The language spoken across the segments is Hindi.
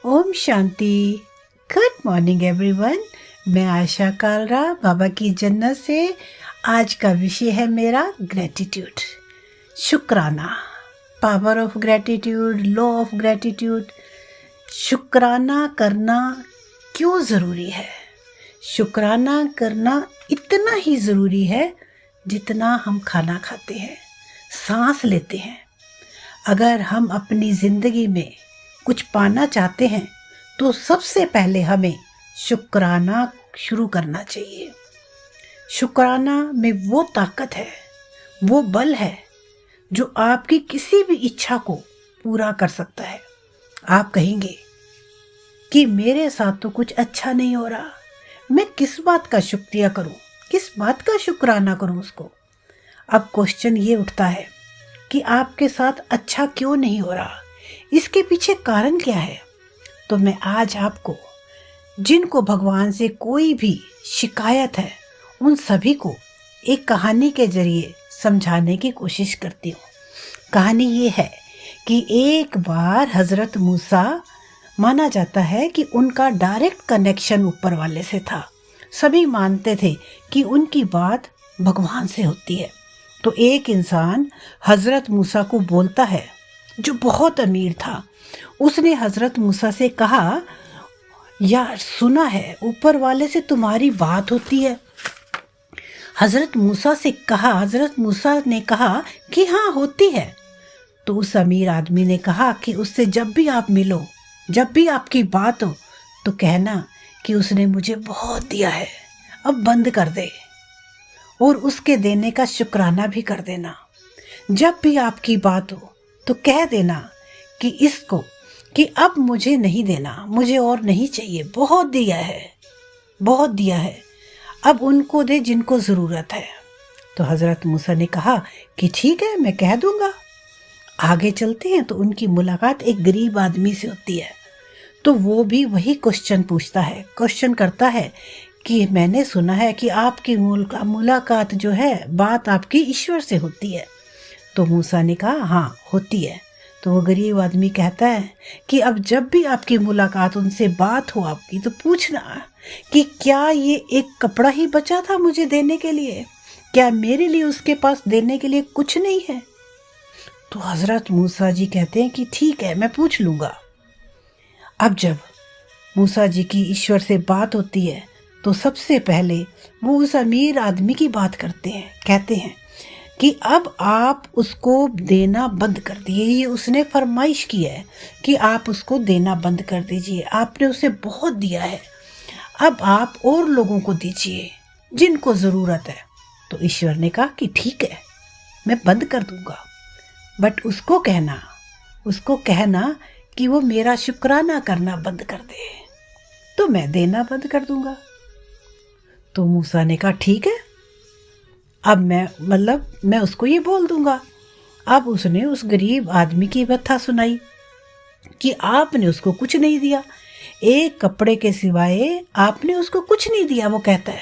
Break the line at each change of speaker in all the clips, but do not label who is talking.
ओम शांति। Good morning everyone. मैं आशा कालरा बाबा की जन्नत से। आज का विषय है मेरा ग्रेटिट्यूड, शुक्राना। Power of gratitude, law of gratitude. शुक्राना करना क्यों ज़रूरी है? शुक्राना करना इतना ही ज़रूरी है जितना हम खाना खाते हैं, सांस लेते हैं। अगर हम अपनी ज़िंदगी में कुछ पाना चाहते हैं तो सबसे पहले हमें शुक्राना शुरू करना चाहिए। शुक्राना में वो ताकत है, वो बल है जो आपकी किसी भी इच्छा को पूरा कर सकता है। आप कहेंगे कि मेरे साथ तो कुछ अच्छा नहीं हो रहा, मैं किस बात का शुक्रिया करूं, किस बात का शुक्राना करूं उसको। अब क्वेश्चन ये उठता है कि आपके साथ अच्छा क्यों नहीं हो रहा, इसके पीछे कारण क्या है? तो मैं आज आपको, जिनको भगवान से कोई भी शिकायत है, उन सभी को एक कहानी के जरिए समझाने की कोशिश करती हूँ। कहानी ये है कि एक बार हज़रत मूसा, माना जाता है कि उनका डायरेक्ट कनेक्शन ऊपर वाले से था। सभी मानते थे कि उनकी बात भगवान से होती है। तो एक इंसान हज़रत मूसा को बोलता है, जो बहुत अमीर था। उसने हज़रत मूसा से कहा, यार सुना है ऊपर वाले से तुम्हारी बात होती है। हज़रत मूसा ने कहा कि हाँ होती है। तो उस अमीर आदमी ने कहा कि उससे जब भी आप मिलो, जब भी आपकी बात हो, तो कहना कि उसने मुझे बहुत दिया है, अब बंद कर दे, और उसके देने का शुक्राना भी कर देना। जब भी आपकी बात हो तो कह देना कि इसको, कि अब मुझे नहीं देना, मुझे और नहीं चाहिए, बहुत दिया है, बहुत दिया है, अब उनको दे जिनको ज़रूरत है। तो हज़रत मूसा ने कहा कि ठीक है, मैं कह दूंगा। आगे चलते हैं तो उनकी मुलाकात एक गरीब आदमी से होती है। तो वो भी वही क्वेश्चन पूछता है, क्वेश्चन करता है कि मैंने सुना है कि आपकी मुलाकात जो है, बात आपकी ईश्वर से होती है। तो मूसा ने कहा हाँ होती है। तो वो गरीब आदमी कहता है कि अब जब भी आपकी मुलाकात, उनसे बात हो आपकी, तो पूछना कि क्या ये एक कपड़ा ही बचा था मुझे देने के लिए, क्या मेरे लिए उसके पास देने के लिए कुछ नहीं है? तो हज़रत मूसा जी कहते हैं कि ठीक है, मैं पूछ लूँगा। अब जब मूसा जी की ईश्वर से बात होती है तो सबसे पहले वो उस अमीर आदमी की बात करते हैं, कहते हैं कि अब आप उसको देना बंद कर दिए। ये उसने फरमाइश की है कि आप उसको देना बंद कर दीजिए, आपने उसे बहुत दिया है, अब आप और लोगों को दीजिए जिनको ज़रूरत है। तो ईश्वर ने कहा कि ठीक है, मैं बंद कर दूंगा, बट उसको कहना कि वो मेरा शुक्राना करना बंद कर दे, तो मैं देना बंद कर दूंगा। तो मूसा ने कहा ठीक है, अब मैं उसको ये बोल दूंगा। अब उसने उस गरीब आदमी की व्यथा सुनाई कि आपने उसको कुछ नहीं दिया, एक कपड़े के सिवाय आपने उसको कुछ नहीं दिया। वो कहता है,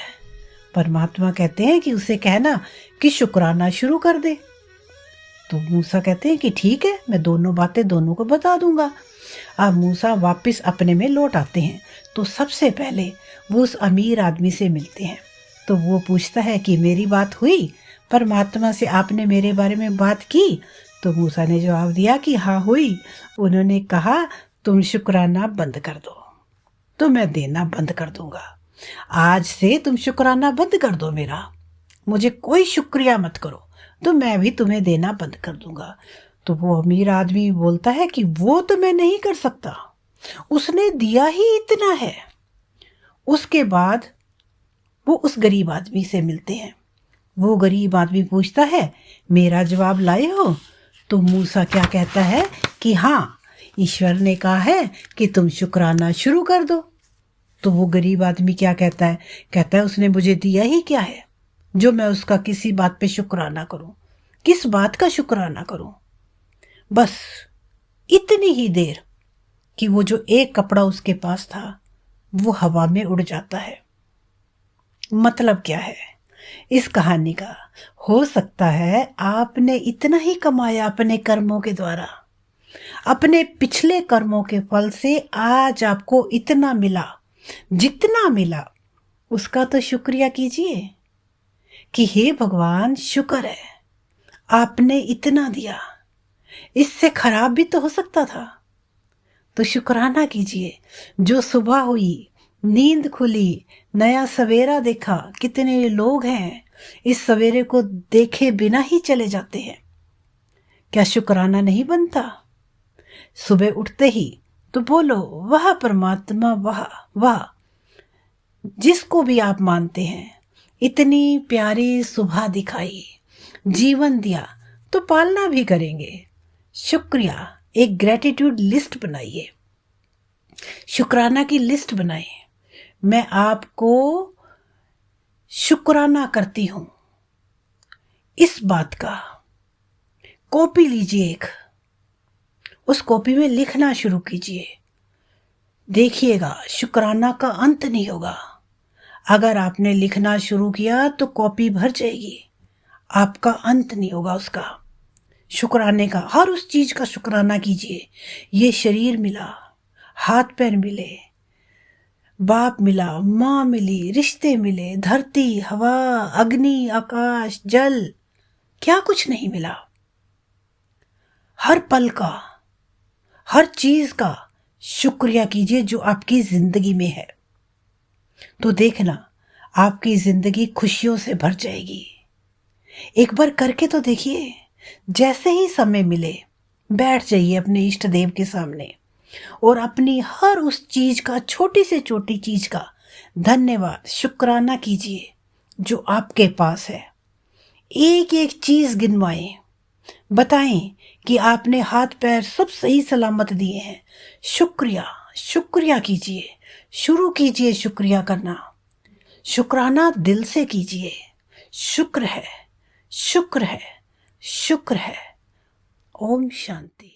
परमात्मा कहते हैं कि उसे कहना कि शुक्राना शुरू कर दे। तो मूसा कहते हैं कि ठीक है, मैं दोनों बातें दोनों को बता दूंगा। अब मूसा वापस अपने में लौट आते हैं। तो सबसे पहले वो उस अमीर आदमी से मिलते हैं। तो वो पूछता है कि मेरी बात हुई परमात्मा से, आपने मेरे बारे में बात की? तो मूसा ने जवाब दिया कि हाँ हुई। उन्होंने कहा तुम शुक्राना बंद कर दो, तो मैं देना बंद कर दूंगा। आज से तुम शुक्राना बंद कर दो मेरा, मुझे कोई शुक्रिया मत करो, तो मैं भी तुम्हें देना बंद कर दूंगा। तो वो अमीर आदमी बोलता है कि वो तो मैं नहीं कर सकता, उसने दिया ही इतना है। उसके बाद वो उस गरीब आदमी से मिलते हैं। वो गरीब आदमी पूछता है मेरा जवाब लाए हो? तो मूसा क्या कहता है कि हाँ, ईश्वर ने कहा है कि तुम शुक्राना शुरू कर दो। तो वो गरीब आदमी क्या कहता है उसने मुझे दिया ही क्या है जो मैं उसका किसी बात पे शुक्राना करूं, किस बात का शुक्राना करूं? बस इतनी ही देर कि वो जो एक कपड़ा उसके पास था वो हवा में उड़ जाता है। मतलब क्या है इस कहानी का? हो सकता है आपने इतना ही कमाया अपने कर्मों के द्वारा, अपने पिछले कर्मों के फल से आज आपको इतना मिला, जितना मिला उसका तो शुक्रिया कीजिए कि हे भगवान, शुक्र है आपने इतना दिया, इससे खराब भी तो हो सकता था। तो शुक्राना कीजिए। जो सुबह हुई, नींद खुली, नया सवेरा देखा, कितने लोग हैं इस सवेरे को देखे बिना ही चले जाते हैं। क्या शुक्राना नहीं बनता? सुबह उठते ही तो बोलो, वाह परमात्मा, वाह वाह, जिसको भी आप मानते हैं, इतनी प्यारी सुबह दिखाई, जीवन दिया, तो पालना भी करेंगे। शुक्रिया। एक ग्रेटिट्यूड लिस्ट बनाइए, शुक्राना की लिस्ट बनाइए। मैं आपको शुक्राना करती हूं इस बात का। कॉपी लीजिए एक, उस कॉपी में लिखना शुरू कीजिए। देखिएगा शुक्राना का अंत नहीं होगा। अगर आपने लिखना शुरू किया तो कॉपी भर जाएगी, आपका अंत नहीं होगा उसका। शुक्राने का, हर उस चीज का शुक्राना कीजिए। ये शरीर मिला, हाथ पैर मिले, बाप मिला, माँ मिली, रिश्ते मिले, धरती, हवा, अग्नि, आकाश, जल, क्या कुछ नहीं मिला। हर पल का, हर चीज का शुक्रिया कीजिए जो आपकी जिंदगी में है। तो देखना आपकी जिंदगी खुशियों से भर जाएगी। एक बार करके तो देखिए। जैसे ही समय मिले बैठ जाइए अपने इष्ट देव के सामने और अपनी हर उस चीज का, छोटी से छोटी चीज का धन्यवाद, शुक्राना कीजिए जो आपके पास है। एक एक चीज गिनवाएं, बताएं कि आपने हाथ पैर सब सही सलामत दिए हैं। शुक्रिया, शुक्रिया कीजिए। शुरू कीजिए शुक्रिया करना। शुक्राना दिल से कीजिए। शुक्र है, शुक्र है, शुक्र है। ओम शांति।